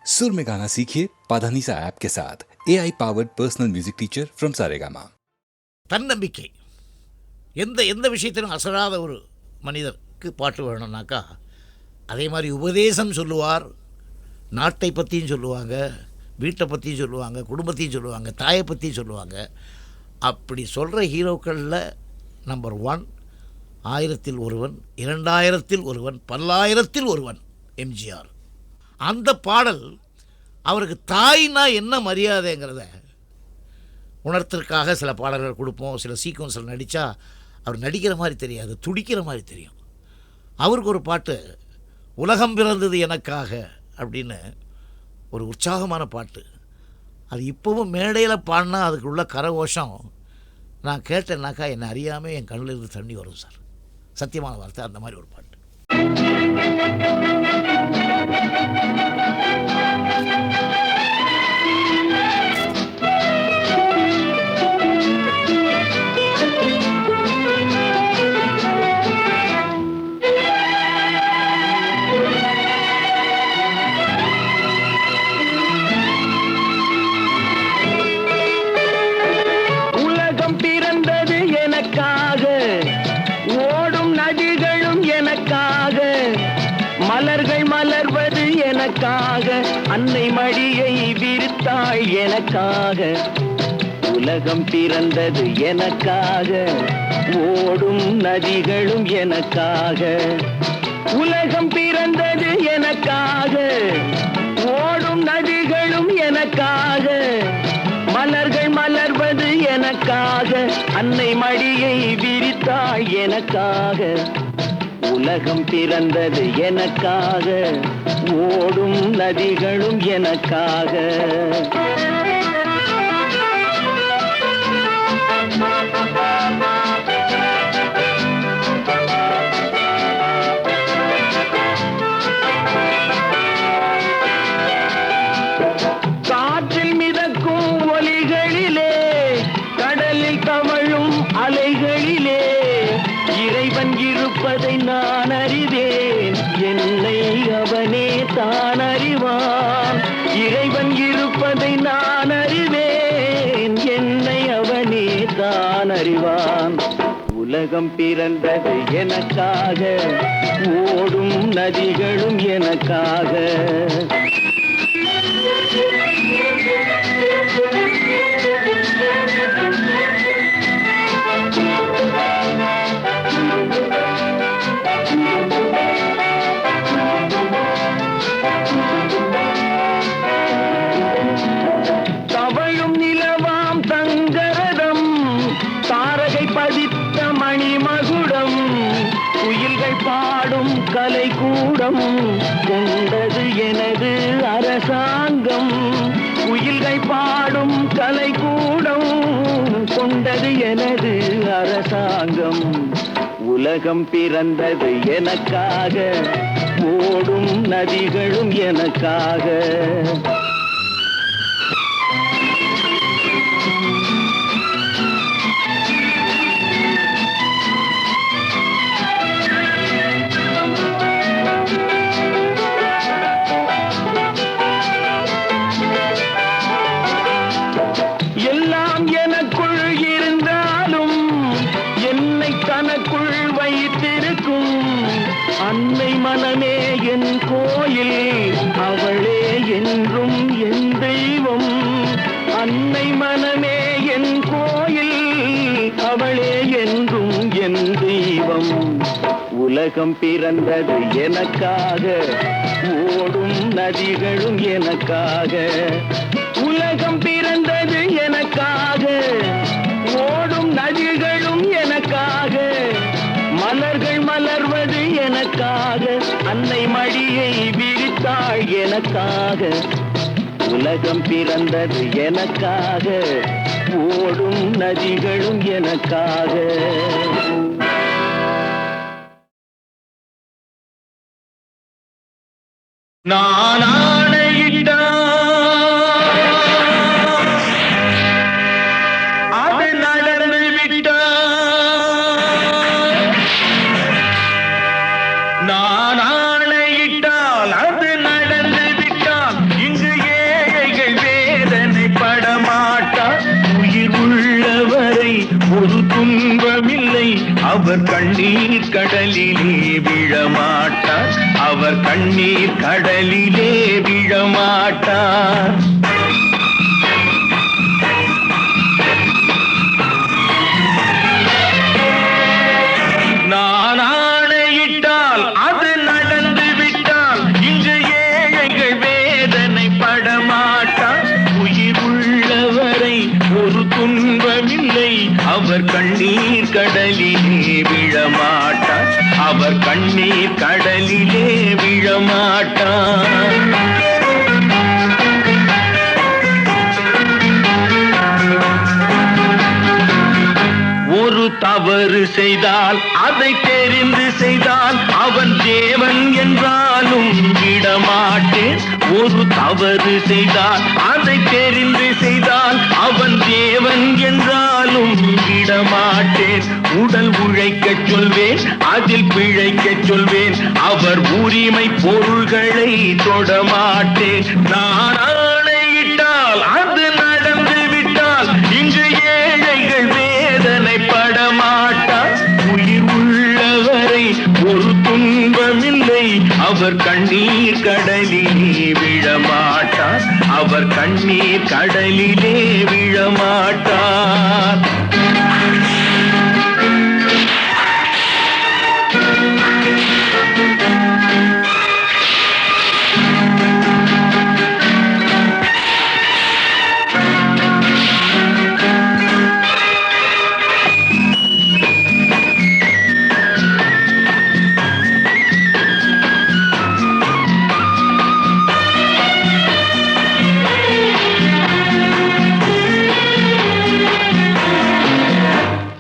सुर में गाना सीखिए पाधानीसा ऐप के साथ AI powered personal music teacher from Saregama. தன்னம்பிக்கை எந்த எந்த விஷயத்திலும் அசராத ஒரு மனிதருக்கு பாட்டு வேணும்னாக்கா அதே மாதிரி உபதேசம் சொல்லுவார். நாட்டை பற்றியும் சொல்லுவாங்க, வீட்டை பற்றியும் சொல்லுவாங்க, குடும்பத்தையும் சொல்லுவாங்க, தாயை பற்றியும் சொல்லுவாங்க. அப்படி சொல்கிற ஹீரோக்களில் நம்பர் 1 1000ல் ஒருவன், 2000ல் ஒருவன், 10,000ல் ஒருவன் எம்ஜிஆர். அந்த பாடல் அவருக்கு தாய்னா என்ன மரியாதைங்கிறத உணர்த்திற்காக சில பாடல்கள் கொடுப்போம். சில சீக்வன்ஸில் நடித்தா அவர் நடிக்கிற மாதிரி தெரியாது, துடிக்கிற மாதிரி தெரியும். அவருக்கு ஒரு பாட்டு உலகம் பிறந்தது எனக்காக அப்படின்னு ஒரு உற்சாகமான பாட்டு. அது இப்போவும் மேடையில் பாடினா அதுக்கு உள்ள கரகோஷம் நான் கேட்டேன்னாக்கா என்னை அறியாமல் என் கண்ணில் இருந்து தண்ணி வரும் சார். சத்தியமான வார்த்தை. அந்த மாதிரி ஒரு பாட்டு. உலகம் பிறந்தது எனக்காக, ஓடும் நதிகளும் எனக்காக, மலர்கள் மலர்வது எனக்காக, அன்னை மடியை விரித்தாள் எனக்காக. உலகம் பிறந்தது எனக்காக, ஓடும் நதிகளும் எனக்காக. உலகம் பிறந்தது எனக்காக, ஓடும் நதிகளும் எனக்காக, மலர்கள் மலர்வது எனக்காக, அன்னை மடியை விரித்தாள் எனக்காக. உலகம் பிறந்தது எனக்காக, ஓடும் நதிகளும் எனக்காக. காற்றில் மிதக்கும் ஒலிகளிலே, கடலில் தவழும் அலைகளிலே, இறைவன் இருப்பதை நான் அறிவேன், என்னை அவனே தான் அறிவான். இறைவன் இருப்பதை நான் அறிவேன், என்னை அவனே தான் அறிவான். உலகம் பிறந்தது எனக்காக, ஓடும் நதிகளும் எனக்காக. தவழும் நிலவாம் தங்கரதம், தாரகை பதித்த மணிமகுடம், குயில்கள் பாடும் கலைக்கூடம், கொண்டது எனது அரசாங்கம். குயில்கள் பாடும் கலைக்கூடம், கொண்டது எனது அரசாங்கம். உலகம் பிறந்தது எனக்காக, ஓடும் நதிகளும் எனக்காக. எல்லாம் எனக்குள் இருந்தாலும் என்னை தனக்குள் வைத்திருக்கும் அன்னை மனமே என் கோயில், அவளே என்றும் என் தெய்வம். அன்னை மனமே என் கோயில், அவளே என்றும் என் தெய்வம். உலகம் பிறந்தது எனக்காக, ஓடும் நதிகளும் எனக்காக. உலகம் பிறந்தது எனக்காக, ஓடும் நதிகளும் எனக்காக, மலர்கள் மலர்வது எனக்காக, அன்னை மடியை விரித்தாள் எனக்காக. உலகம் பிறந்தது எனக்காக, ஓடும் நதிகளும் எனக்காக. நான் ஆணையிட்டான், அது நடந்து விட்டான். நான் ஆணையிட்டால் அது நடந்து விட்டால், இங்கு கண்ணீர் கடலிலே விழமாட்டார், அவர் கண்ணீர் கடலிலே விழமாட்டார். நான் ஆணையிட்டால் அது நடந்து விட்டால் இங்கு ஏழைகள் வேதனை படமாட்டார். உயிர் உள்ளவரை ஒரு துன்பமில்லை, அவர் கண்ணீர் கடலிலே விழமாட்டார், அவர் கண்ணீர் கடலிலே விழமாட்டார். ஒரு தவறு செய்தால் அதை தெரிந்து செய்தால் அவன் தேவன் என்றாலும் விடமாட்டேன். ஒரு தவறு செய்தால் அதை தெரிந்து செய்தால் அவன் தேவன் என்றாலும் விடமாட்டேன். உடல் உழைக்கச் சொல்வேன், அதில் பிழைக்கச் சொல்வேன், அவர் உரிமை பொருள்களை தொடமாட்டேன். நான் ஆணையிட்டால் அது நடந்து விட்டால் இங்கு ஏழைகள் வேதனை படமாட்டார். உயிர் உள்ளவரை ஒரு துன்பமில்லை, அவர் கண்ணீர் கடலிலே விழமாட்டார், அவர் கண்ணீர் கடலிலே விழமாட்டார்.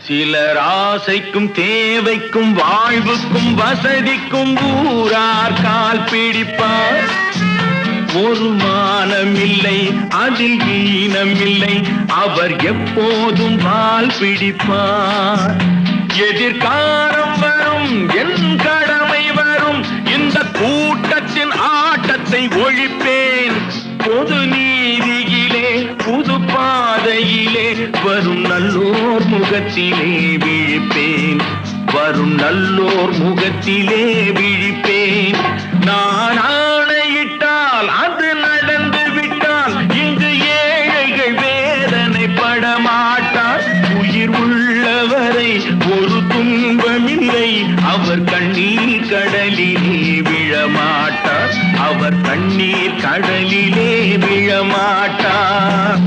சிலர் ஆசைக்கும் தேவைக்கும் வாழ்வுக்கும் வசதிக்கும் ஊரார் கால் பிடிப்பார். ஒரு மானமில்லை, அதில் ஈனமில்லை, அவர் எப்போதும் வால் பிடிப்பார். எதிர்காலம் வரும், என் கடமை வரும், இந்த கூட்டத்தின் ஆட்டத்தை ஒழிப்பேன். பொது நீதியிலே புது பாதையிலே வரும் நல்லோர் முகத்திலே விழிப்பேன், வரும் நல்லோர் முகத்திலே விழிப்பேன். நான் ஆணையிட்டால் அது நடந்து விட்டால் இங்கு ஏழைகள் வேதனை படமாட்டார். உயிர் உள்ளவரை ஒரு துன்பமில்லை, அவர் கண்ணீர் கடலிலே விழமாட்டார், அவர் கண்ணீர் கடலிலே விழமாட்டார்.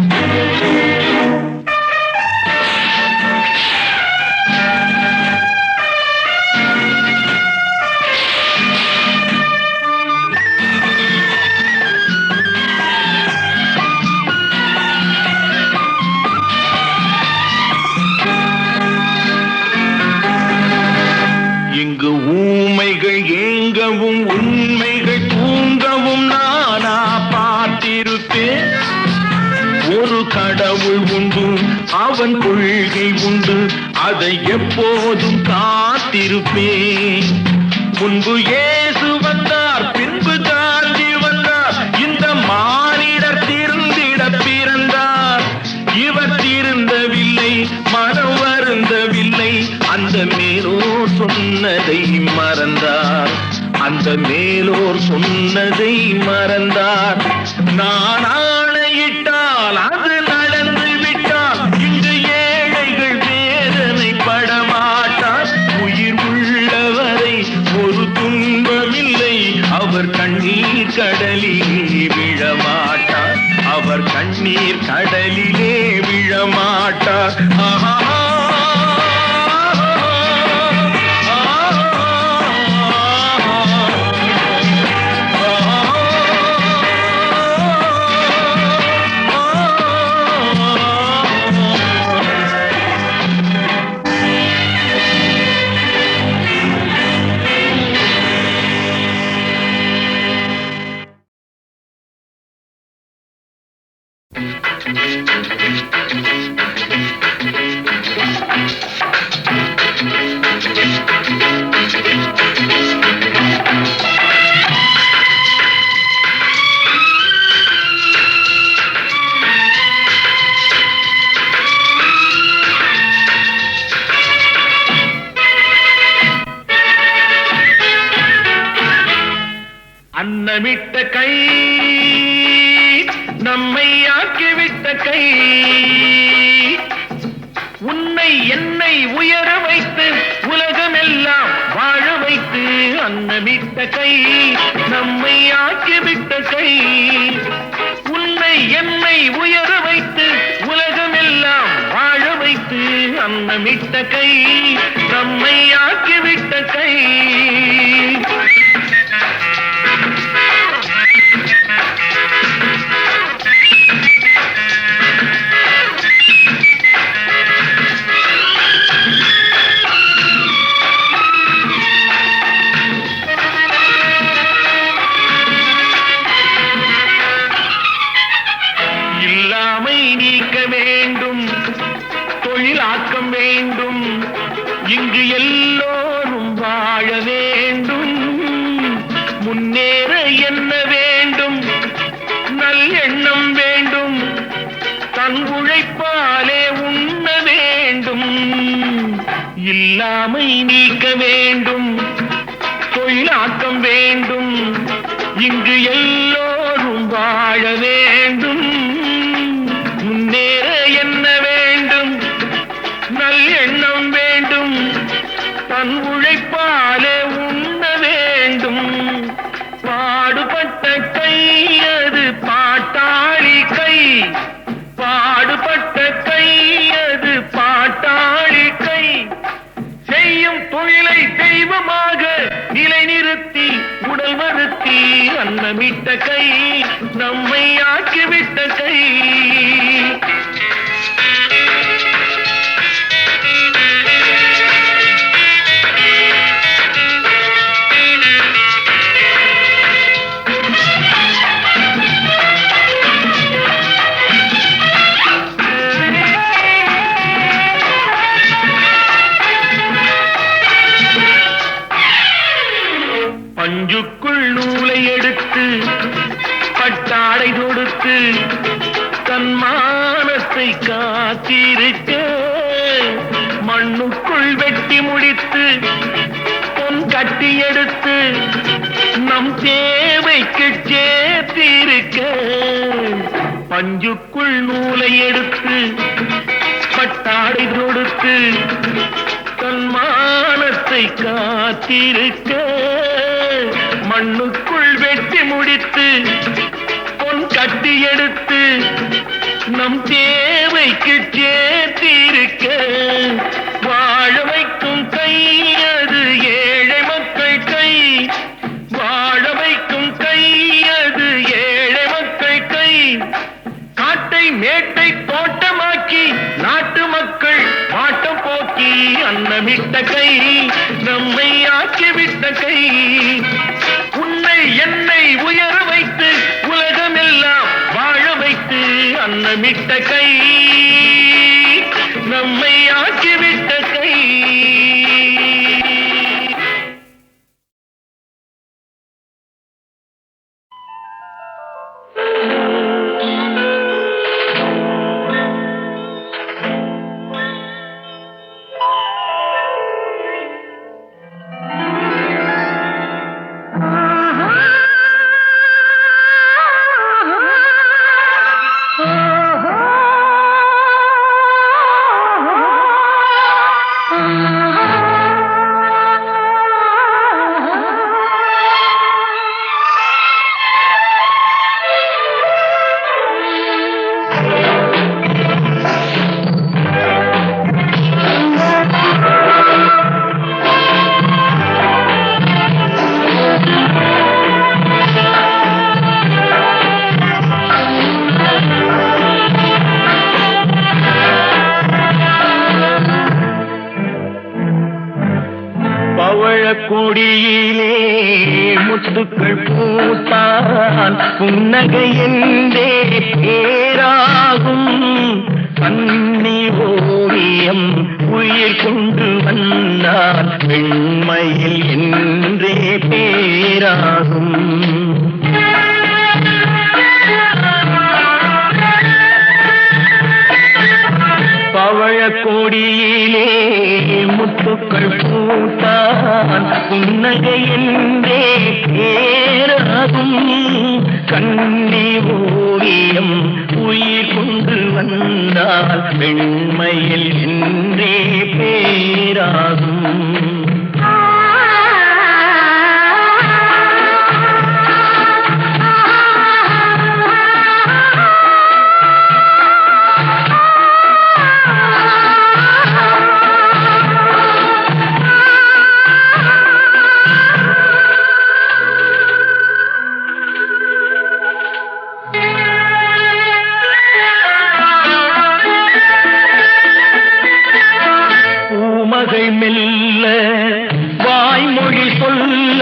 இங்கு ஊமைகள் ஏங்கவும் உண்மைகள் தூங்கவும் நானா பார்த்திருப்பேன். ஒரு கடவுள் உண்டு, அவன் கொள்கை உண்டு, அதை எப்போதும் காத்திருப்பேன். முன்பு இயேசு வந்தார், பின்பு காந்தி வந்தார், இந்த மானிடர் திருந்திட பிறந்தார். இவர் திருந்தவில்லை, மனம் வருந்தவில்லை, அந்த மேலோர் சொன்னதை மறந்தார், அந்த மேலோர் சொன்னதை மறந்தார். நான் ஆணையிட்டால் அது நடந்து விட்டால் இங்கு ஏழைகள் வேதனை படமாட்டார். உயிர் உள்ளவரை ஒரு துன்பமில்லை, அவர் கண்ணீர் கடலிலே விழமாட்டார், அவர் கண்ணீர் கடலிலே விழமாட்டார். ஆஹா. கை நம்மை ஆக்கிவிட்ட கை உன்னை என்னை உயர வைத்து உலகமெல்லாம் வாழ வைத்து அன்னமிட்ட கை நம்மை ஆக்கிவிட்ட கை உன்னை என்னை உயர வைத்து உலகமெல்லாம் வாழ வைத்து அன்னமிட்ட கை நம்மை ஆக்கிவிட்ட கை தொழிலாக்கம் வேண்டும் இங்கு எல்லோரும் வாழ வேண்டும் முன்னேற என்ன வேண்டும் நல்லெண்ணம் வேண்டும் தன் உழைப்பாலே உண்ண வேண்டும் இல்லாமை நீக்க வேண்டும் தொழிலாக்கம் வேண்டும் இங்கு எல்லோரும் வாழ வேண்டும் முன்னேற என்ன வேண்டும் நல்லெண்ணம் வேண்டும் தன் உழைப்பாலே உண்ண வேண்டும் பாடுபட்ட கை அது பாட்டாளி கை பாடுபட்ட கை அது பாட்டாளி கை செய்யும் தொழிலை தெய்வமாக நிலைநிறுத்தி உடல் வருத்தி அன்னமிட்ட கை நம்மை ஆக்கிவிட்ட கை பஞ்சுக்குள் நூலை எடுத்து பட்டாடை கொடுத்து தன் மானத்தை காத்திருக்க மண்ணுக்குள் வெட்டி முடித்து பொன் கட்டி எடுத்து நம் தேவைக்கு சேர்த்திருக்க பஞ்சுக்குள் நூலை எடுத்து பட்டாடை கொடுத்து தன் மானத்தை காத்திருக்க மண்ணுக்குள் வெட்டி முடித்து பொன் கட்டி எடுத்து நம் தேவைக்கு சேர்த்திருக்க வாழ வைக்கும் கை அது ஏழை மக்கள் கை வாழ வைக்கும் கை அது ஏழை மக்கள் கை காட்டை மேட்டை தோட்டமாக்கி நாட்டு மக்கள் வாட்டம் போக்கி அன்னமிட்ட கை நம்மை ஆக்கிவிட்ட கை உன்னை என்னை உயர வைத்து உலகமெல்லாம் வாழ வைத்து அன்னமிட்ட கை நம்மை ஆக்கிவிட்ட கை கொடியிலே முத்துக்கள் பூத்தான் புன்னகை என்றே பேராகும் கண்ணி ஓவியம் உயிர் கொண்டு வந்தான் வெண்மையில் என்றே பேராகும் பவழக்கொடியிலே முத்துக்கள் பூத்தான் புன்னகை என்றே பேராகும் கண்ணி ஓவியம் உயிர் கொண்டு வந்தால் வெண்மையில் என்றே பேராகும். மகள் மெல்ல வாய்மொழி சொல்ல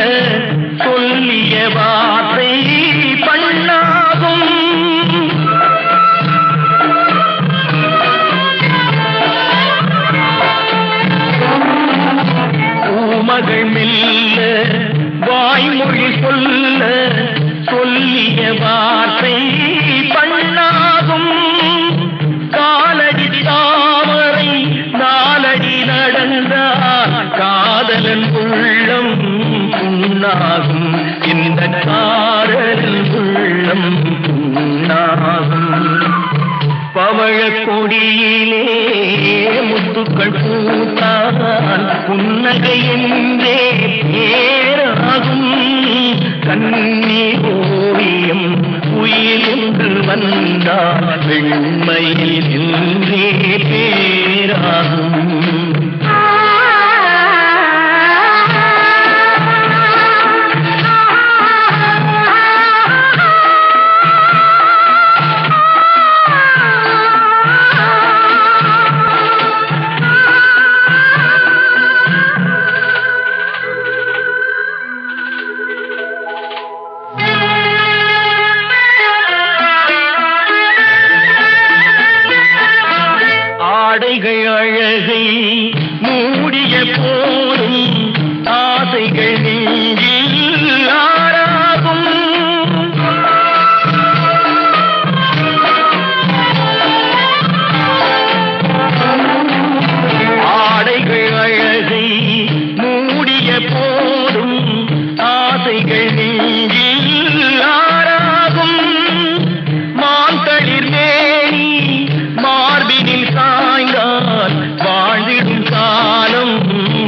சொல்லிய வார்த்தை பண்ணாகும். மகள் மெல்ல வாய்மொழி சொல்ல சொல்லிய வார்த்தை பண்ணாகும். காலடி தாமரை நாலடி நடந்தால் காதலன் உள்ளம் புண்ணாகும். இந்த காதலன் உள்ளம் புண்ணாகும். பவழ கொடியிலே முத்துக்கள் பூத்தால் புன்னகை என்றே பேராகும். கண்ணி ஓவியம் உயிர் என்று வந்தால் வெண்மையில் என்றே பேராகும். ஆடைகள் அழகை மூடிய போதும் ஆசைகள் நெஞ்சில் ஆறாகும். ஆடைகள் அழகை மூடிய போதும் ஆசைகள் நெஞ்சில் ஆறாகும். மாந்தளிர் மேனி மார்பினில் சாய்ந்தால் வாழ்ந்திடும் காலம்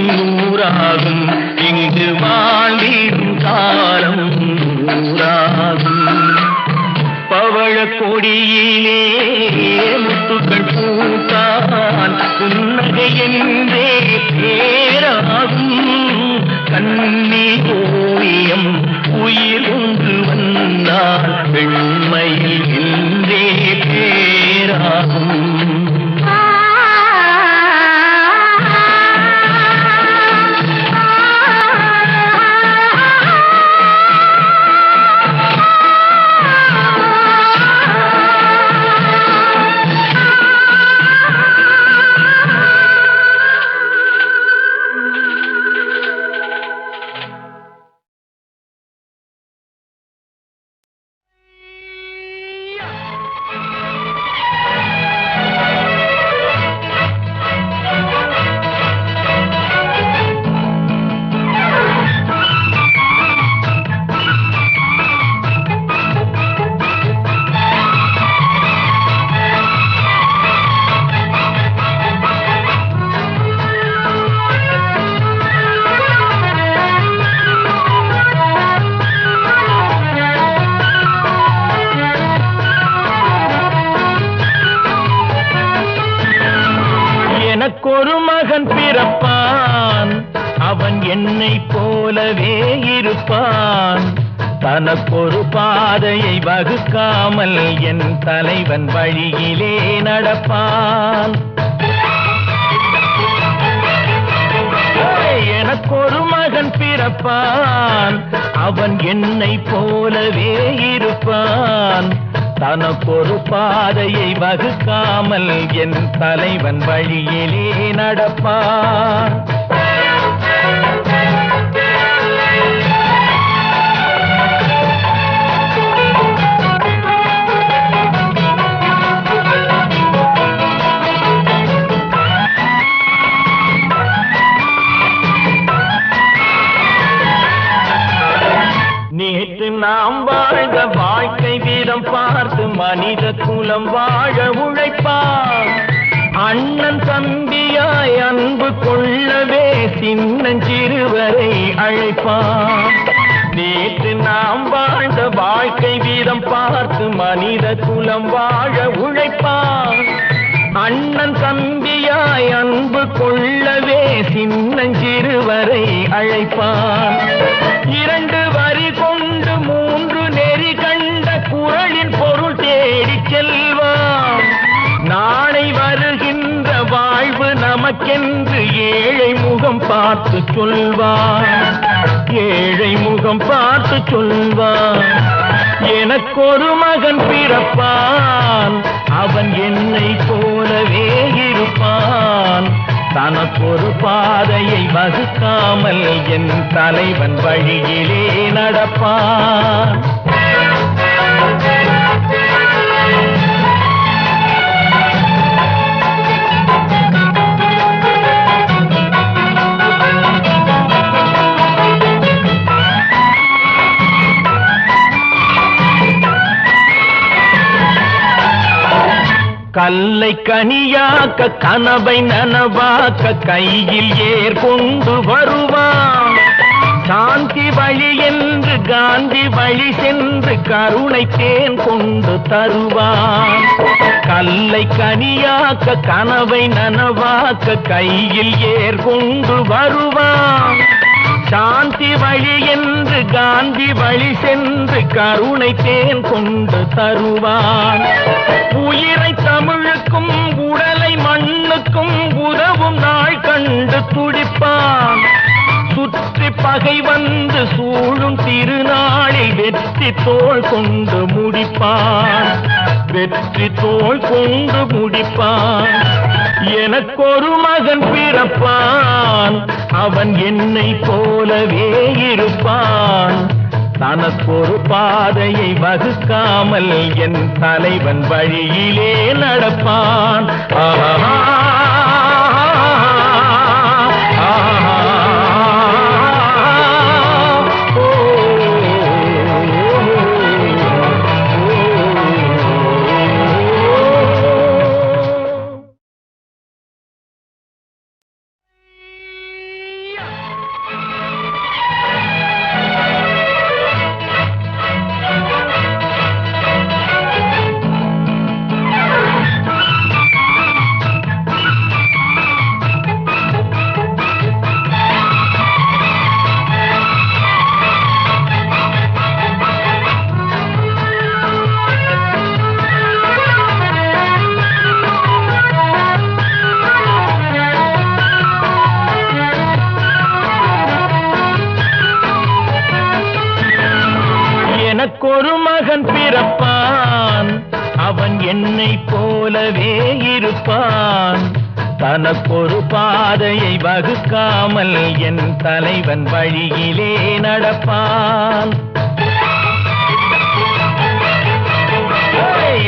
நூறாகும். இங்கு வாழ்ந்திடும் காலம் நூறாகும். பவழ கொடியிலே முத்துக்கள் பூத்தால் புன்னகை என்றே பேராகும். கண்ணி ஓவியம் உயிர் ஒன்று வந்தால் வெண்மையில் என்றே பேராகும். எனக்கொரு மகன் பிறப்பான், அவன் என்னை போலவே இருப்பான். தனக்கொரு பாதையை வகுக்காமல் என் தலைவன் வழியிலே நடப்பான். எனக்கொரு மகன் பிறப்பான், அவன் என்னை போலவே இருப்பான். தனக்கொரு பாதையை வகுக்காமல் என் தலைவன் வழியிலே நடப்பான். நேற்று நாம் வாழ்ந்த வாழ்க்கை வீதம் பார்த்து மனித குலம் வாழ உழைப்பான். அண்ணன் தம்பியாய் அன்பு கொள்ளவே சின்னஞ்சிறுவரை அழைப்பான். நேற்று நாம் வாழ்ந்த வாழ்க்கை வீதம் பார்த்து மனித குலம் வாழ உழைப்பான். அண்ணன் தம்பியாய் அன்பு கொள்ளவே சின்னஞ்சிறுவரை அழைப்பான். 2 வரி கொண்டு 3 நெறி கண்ட குறளின் பொருள் தேடிச் செல்வான். நாளை வருகின்ற வாழ்வு நமக்கென்று ஏழை முகம் பார்த்து சொல்வான். ஏழை முகம் பார்த்து சொல்வான். எனக்கொரு மகன் பிறப்பான், அவன் என்னை போலவே இருப்பான். தனக்கொரு பாதையை வகுக்காமல் என் தலைவன் வழியிலே நடப்பான். கல்லை கனியாக்க கனவை நனவாக்க கையில் ஏற்கொண்டு வருவான். சாந்தி வழி என்று காந்தி வழி சென்று கருணை தேன் கொண்டு தருவான். கல்லை கனியாக்க கனவை நனவாக்க கையில் ஏற்கொண்டு வருவான். சாந்தி வழி என்று காந்தி வழி சென்று கருணை தேன் கொண்டு தருவான். உயிரை தமிழுக்கும் உடலை மண்ணுக்கும் உதவும் நாள் கண்டு துடிப்பான். சுற்றி பகை வந்து சூழும் திருநாளில் வெற்றி தோள் கொண்டு முடிப்பான். வெற்றி தோள் கொண்டு முடிப்பான். எனக்கொரு மகன் பிறப்பான், அவன் என்னை போலவே இருப்பான். தனக்கொரு பாதையை வகுக்காமல் என் தலைவன் வழியிலே நடப்பான். எனக்கொரு மகன் பிறப்பான், அவன் என்னை போலவே இருப்பான். தனக்கொரு பாதையை வகுக்காமல் என் தலைவன் வழியிலே நடப்பான்.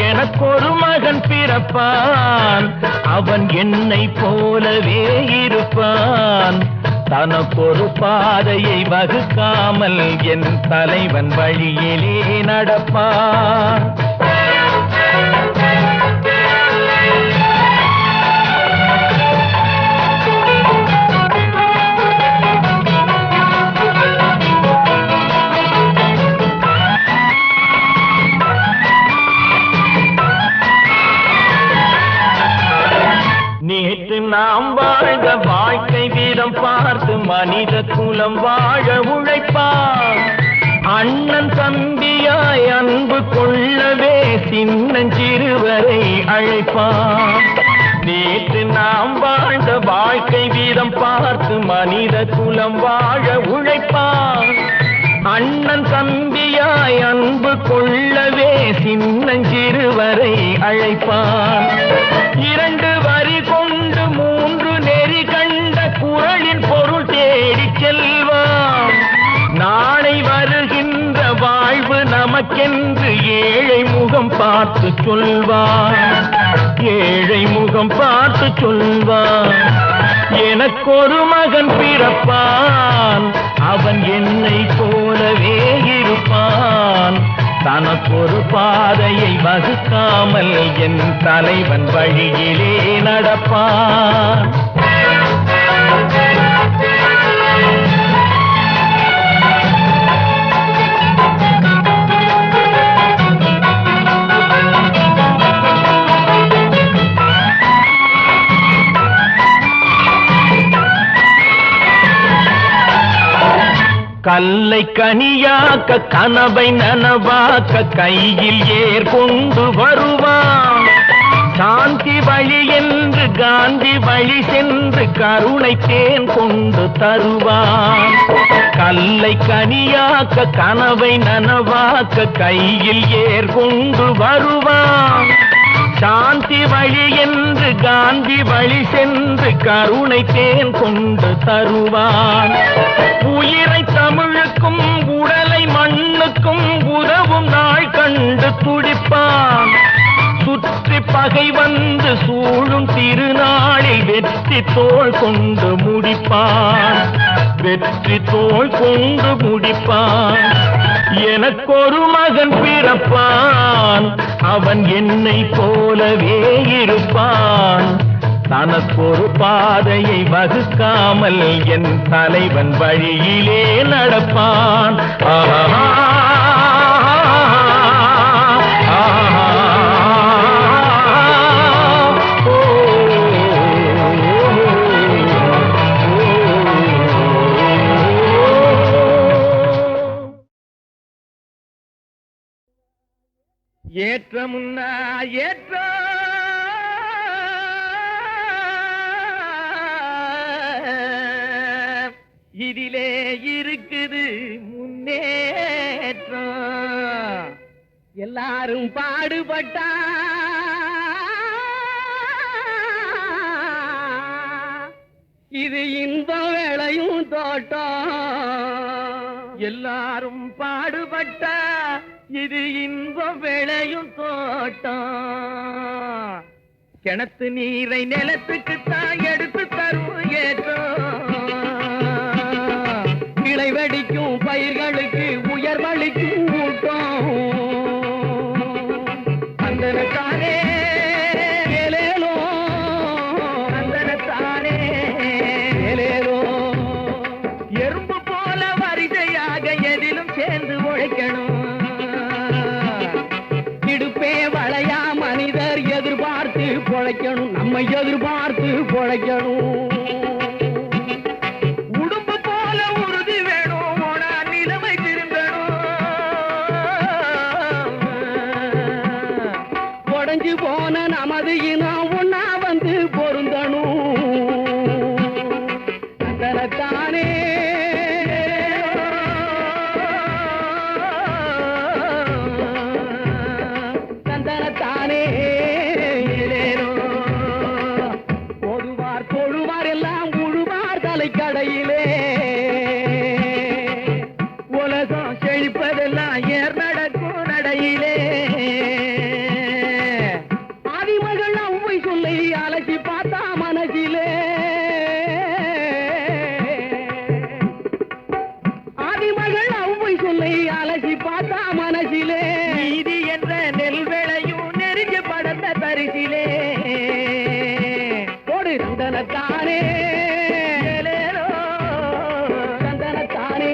எனக்கொரு மகன் பிறப்பான், அவன் என்னை போலவே இருப்பான். தனக்கொரு பாதையை வகுக்காமல் என் தலைவன் வழியிலே நடப்பான். நேற்று நாம் வாழ்ந்த வாழ்க்கை வீதம் பார்த்து மனித குலம் வாழ உழைப்பான். அண்ணன் தம்பியாய் அன்பு கொள்ளவே சின்னஞ்சிறுவரை அழைப்பான். நேற்று நாம் வாழ்ந்த வாழ்க்கை வீதம் பார்த்து மனித குலம் வாழ உழைப்பான். அண்ணன் தம்பியாய் அன்பு கொள்ளவே சின்னஞ்சிறுவரை அழைப்பான். 2 வரி கொண்டு 3 நெறி கண்ட குறளின் பொருள் தேடிச் செல்வான். நாளை வருகின்ற வாழ்வு நமக்கென்று ஏழை முகம் பார்த்து சொல்வான். ஏழை முகம் பார்த்து சொல்வான். எனக்கொரு மகன் பிறப்பான், அவன் என்னை போலவே இருப்பான். தனக்கொரு பாதையை வகுக்காமல் என் தலைவன் வழியிலே நடப்பான். கல்லை கனியாக்க கனவை நனவாக்க கையில் ஏற்கொண்டு வருவான். சாந்தி வழி என்று காந்தி வழி சென்று கருணை தேன் கொண்டு தருவான். கல்லை கனியாக்க கனவை நனவாக்க கையில் ஏற்கொண்டு வருவான். சாந்தி வழி என்று காந்தி வழி சென்று கருணை தேன் கொண்டு தருவான். உயிரை தமிழுக்கும் உடலை மண்ணுக்கும் உதவும் நாள் கண்டு துடிப்பான். சுற்றி பகை வந்து சூழும் திருநாளில் வெற்றி தோள் கொண்டு முடிப்பான். வெற்றி தோள் கொண்டு முடிப்பான். எனக்கொரு மகன் பிறப்பான், அவன் என்னை போலவே இருப்பான். தனக்கொரு பாதையை வகுக்காமல் என் தலைவன் வழியிலே நடப்பான். ஆஹா ஏற்ற முன்னா ஏற்ற இதிலே இருக்குது முன்னேற்றம். எல்லாரும் பாடுபட்டா இது இன்பம் விளையும் தோட்டம். எல்லாரும் பாடுபட்டா இது இன்பம் விளையும் தோட்டம். கிணத்து நீரை நிலத்துக்குத்தான் எடுத்து தரும் ஏற்றம். கிளை வெடிக்கும் பயிர்களுக்கு உயர்வளிக்கும் ஊட்டம். அந்தனத்தானே ஏலேலோ, அந்தனத்தானே ஏலேலோ. எறும்பு போல வரிசையாக எதிலும் சேர்ந்து உழைக்கணும். இடுப்பே வளையா மனிதர் எதிர்பார்த்து பொழைக்கணும். நம்ம எதிர்பார்த்து பொழைக்கணும். உடும்பு போல உறுதி வேணும். ஓனா நிலைமை திருந்தணும். உடைஞ்சு போன நமது இனம் ஒன்னா வந்து பொருந்தணும். தனத்தானே தந்தனத்தானே பொதுவார் தொழுவார் எல்லாம் உழுவார் தலைக்கடையிலே. உலகம் செழிப்பதெல்லாம் ஏர் நடக்கும் நடையிலே. ஆதிமகள் அவ்வை சொல்லி அலசி பார்த்தா மனசிலே. ஆதிமகள் அவ்வை சொல்லி அலசி பார்த்தா மனசிலே. நீதி என்ற நெல் விளையும் நெருங்க படந்த பரிசிலே. போடு தந்தனத்தானே ஏலேலோ, தந்தனத்தானே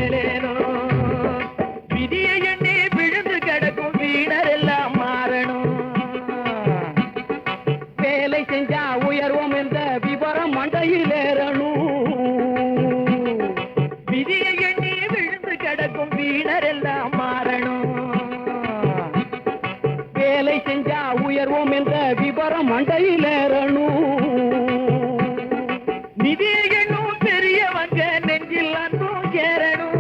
ஏலேலோ. விதியை எண்ணி விழுந்து கிடக்கும் வீணர் எல்லாம் மாறணும். வேலை செஞ்சா உயர்வோம் என்ற விவரம் மண்டையில் ஏறணும். விதியை எண்ணி விழுந்து கிடக்கும் வீணர் எல்லாம் மாறணும். வேலை செஞ்சா உயர்வோம் என்ற விவரம் மண்டையில் ஏறணும். நிதியை எண்ணும் பெரியவங்க நெஞ்சில் அன்பும் சேரணும்.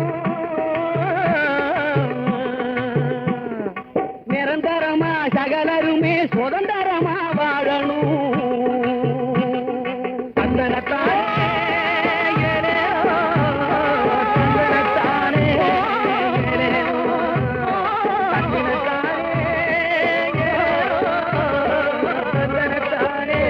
நிரந்தரமா சகலருமே சுதந்திரமா வாழணும். தந்தனத்தானே ஏலேலோ, தந்தனத்தானே ஏலேலோ, தந்தனத்தானே ஏலேலோ, தந்தனத்தானே.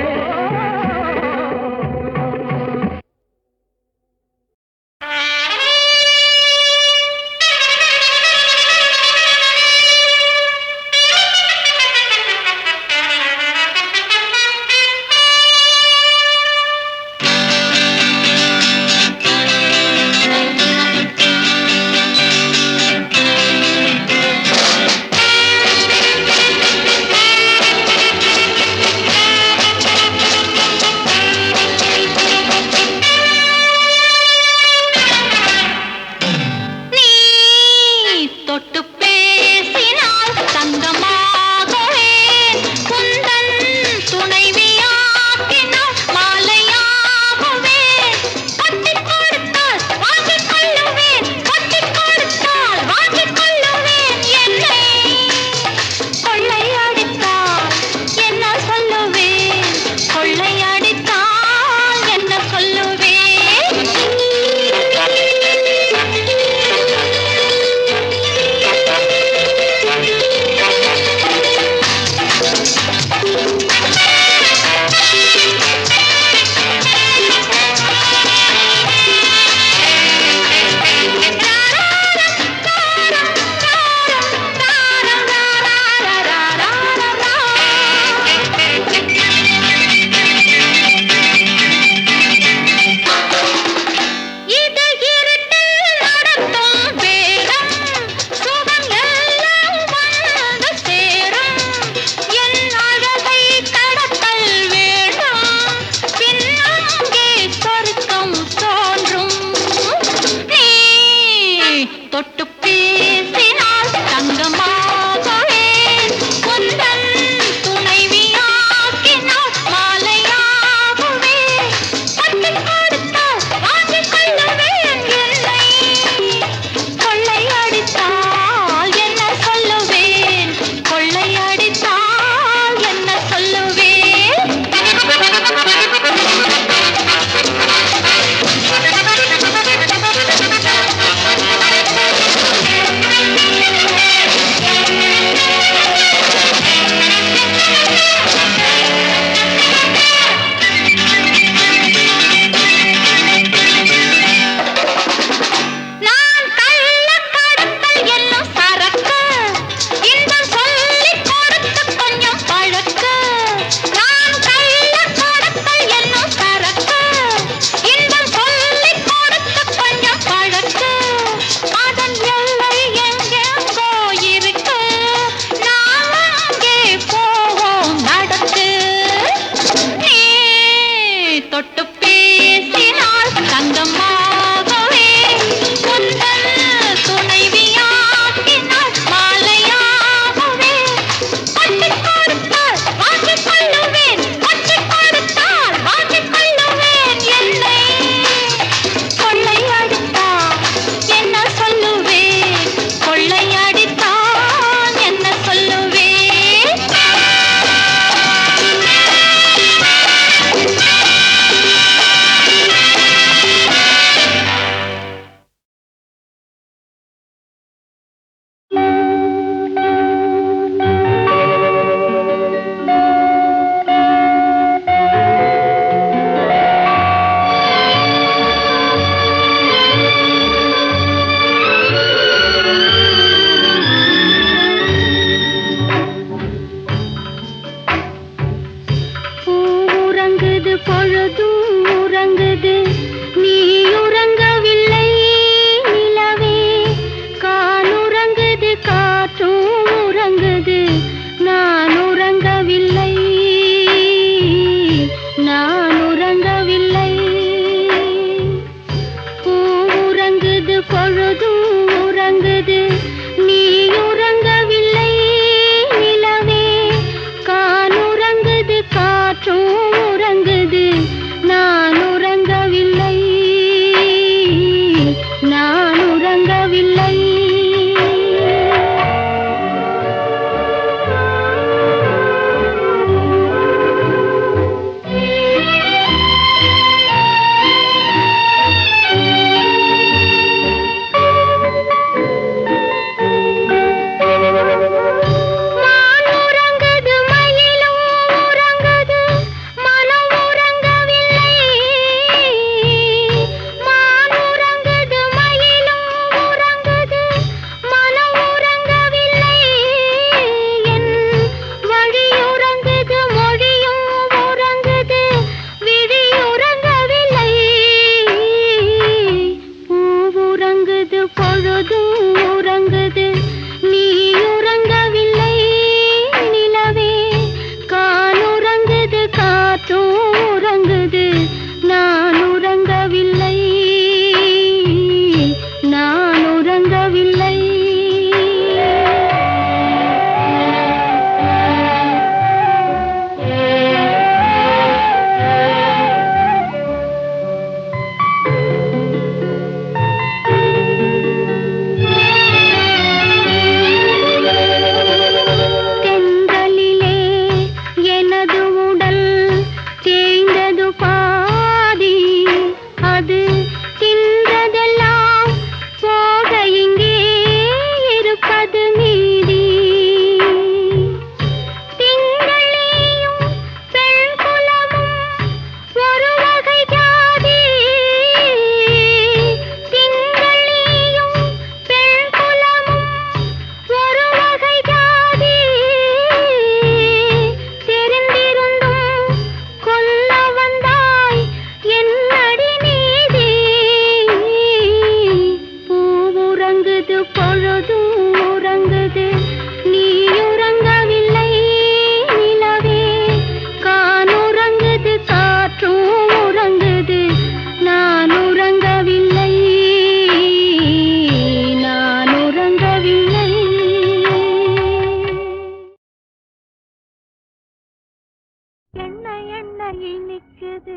இனிக்குது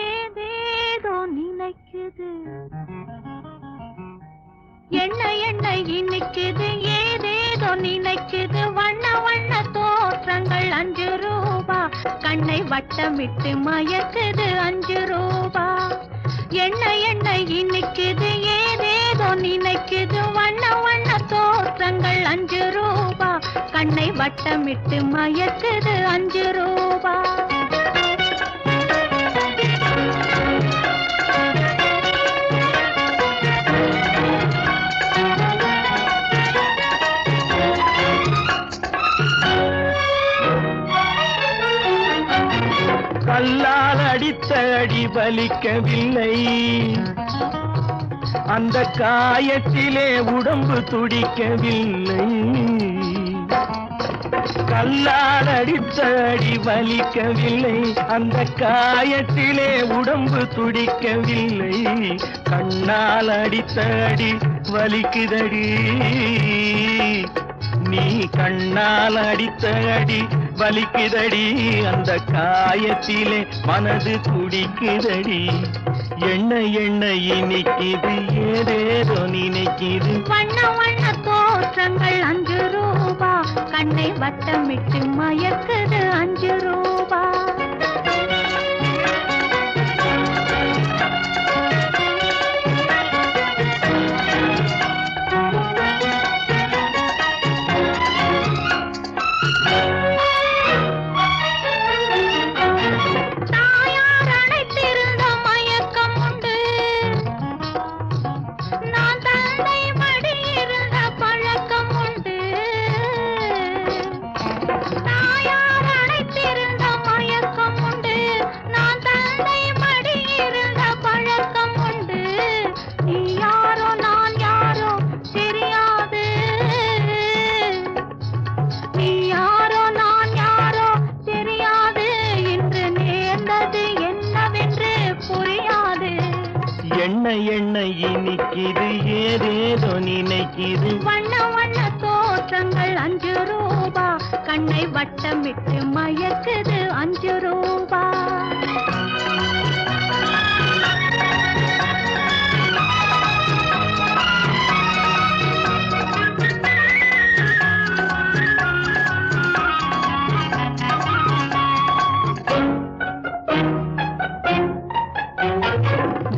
ஏதேதோ நினைக்குது எண்ணெய் இனிக்குது ஏதேதோ நினைக்குது வண்ண வண்ண தோற்றங்கள் 5 ரூபா கண்ணை வட்டமிட்டு மயக்குது 5 ரூபா எண்ணெய் இனிக்குது ஏதேதோ நினைக்குது வண்ண வண்ண தோற்றங்கள் 5 ரூபா கண்ணை வட்டமிட்டு மயக்குது 5 ரூபா கல்லால் அடித்த அடி பலிக்கவில்லை அந்த காயத்திலே உடம்பு துடிக்கவில்லை கல்லால் அடித்த அடி வலிக்கவில்லை அந்த காயத்திலே உடம்பு துடிக்கவில்லை கண்ணால் அடித்த அடி வலிக்குதடி நீ கண்ணால் அடித்த அடி வலிக்குதடி அந்த காயத்திலே மனது துடிக்குதடி எண்ணெய் இனிக்குது ஏதேதோ நினைக்குது வண்ண வண்ண தோற்றங்கள் 5 ரூபா கண்ணை வட்டமிட்டு மயக்குது 5 ரூபா எண்ணெய் இனிக்குது ஏதேதோ நினைக்குது வண்ண வண்ண தோற்றங்கள் 5 ரூபா கண்ணை வட்டமிட்டு மயக்குது 5 ரூபா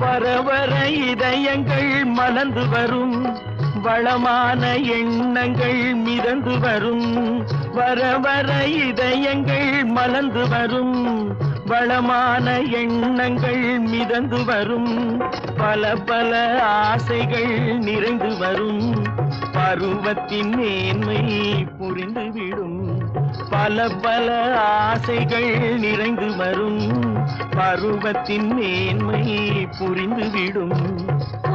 வர வர இதயங்கள் மலர்ந்து வரும் வளமான எண்ணங்கள் மிதந்து வரும் வர வர இதயங்கள் மலர்ந்து வரும் வளமான எண்ணங்கள் மிதந்து வரும் பல பல ஆசைகள் நிறைந்து வரும் பருவத்தின் மேன்மை புரிந்துவிடும் பல பல ஆசைகள் நிறைந்து வரும் பருவத்தின் மேன்மை புரிந்துவிடும்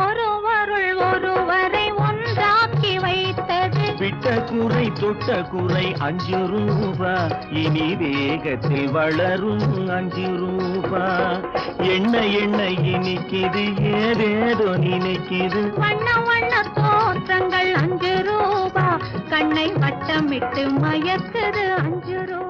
ஒருவருள் ஒருவரை ஒன்றாக்கி வைத்தது விட்ட குறை தொட்ட குறை 5 ரூபா இனி வேகத்தில் வளரும் 5 ரூபா எண்ணெய் இனிக்குது ஏதேதோ நினைக்குது வண்ண வண்ண தோற்றங்கள் 5 ரூபா கண்ணை வட்டமிட்டு மயக்குது 5 ரூபா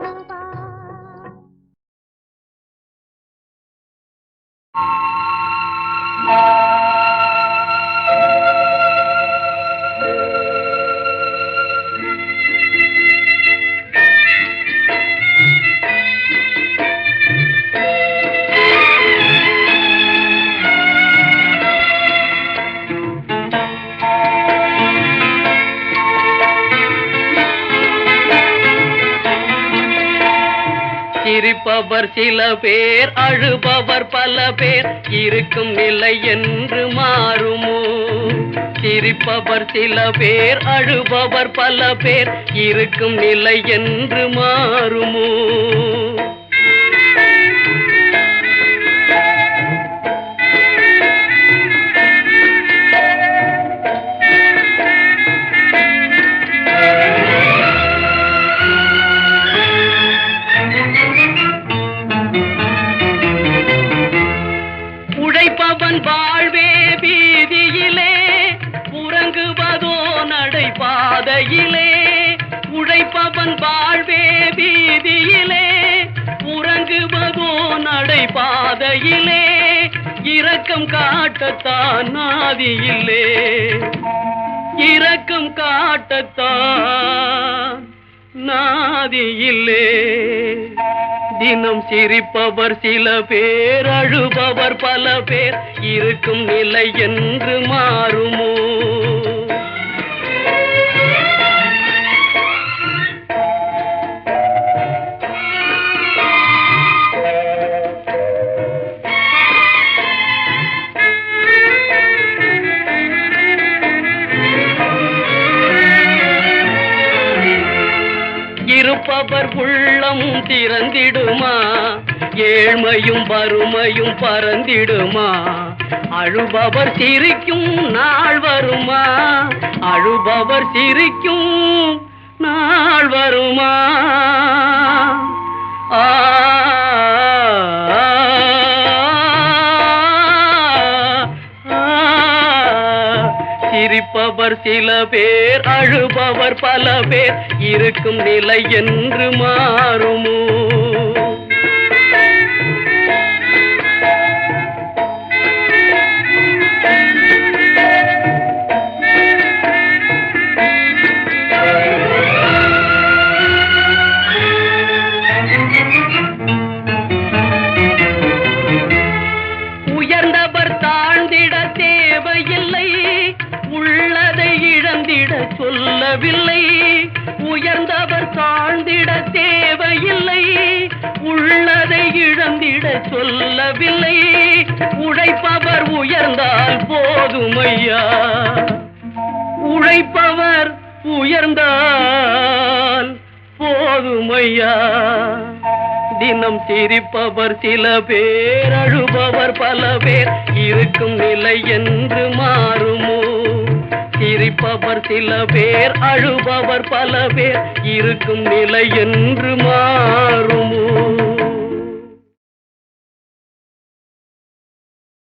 சிரிப்பவர் சில பேர் அழுபவர் பல பேர் இருக்கும் நிலை என்று மாறுமோ சிரிப்பவர் சில பேர் அழுபவர் பல பேர் இருக்கும் நிலை என்று மாறுமோ உழைப்பவன் வாழ்வே வீதியிலே உறங்குவதோ நடைபாதையிலே உழைப்பவன் வாழ்வே வீதியிலே இரக்கம் காட்டத்தான் நாதியில்லே, இரக்கம் காட்டத்தான் நாதியில்லே. தினம் சிரிப்பவர் சில பேர், அழுபவர் பல பேர், இருக்கும் நிலை என்று மாறுமோ? இருப்பவர் உள்ளம் திறந்திடுமா, ஏழ்மையும் வறுமையும் பறந்திடுமா? அழுபவர் சிரிக்கும் நாள் வருமா, அழுபவர் சிரிக்கும் நாள் வருமா? ஆ சிரிப்பவர் சில பேர், அழுபவர் பல பேர், இருக்கும் நிலை என்று மாறுமோ? உயர்ந்தவர் தாழ்ந்திட தேவையில்லை, உள்ளதை இழந்திட சொல்லவில்லை. உயர்ந்தவர் தாழ்ந்திட தேவையில்லை, உள்ளதை இழந்திட சொல்லவில்லை. உழைப்பவர் உயர்ந்தால் போதுமையா, உழைப்பவர் உயர்ந்தால் போதுமையா? தினம் சிரிப்பவர் சில பேர், அழுபவர் பல பேர், இருக்கும் நிலை என்று மாறுமோ? சிரிப்பவர் சில பேர், அழுபவர் பல பேர், இருக்கும் நிலை என்று மாறுமோ?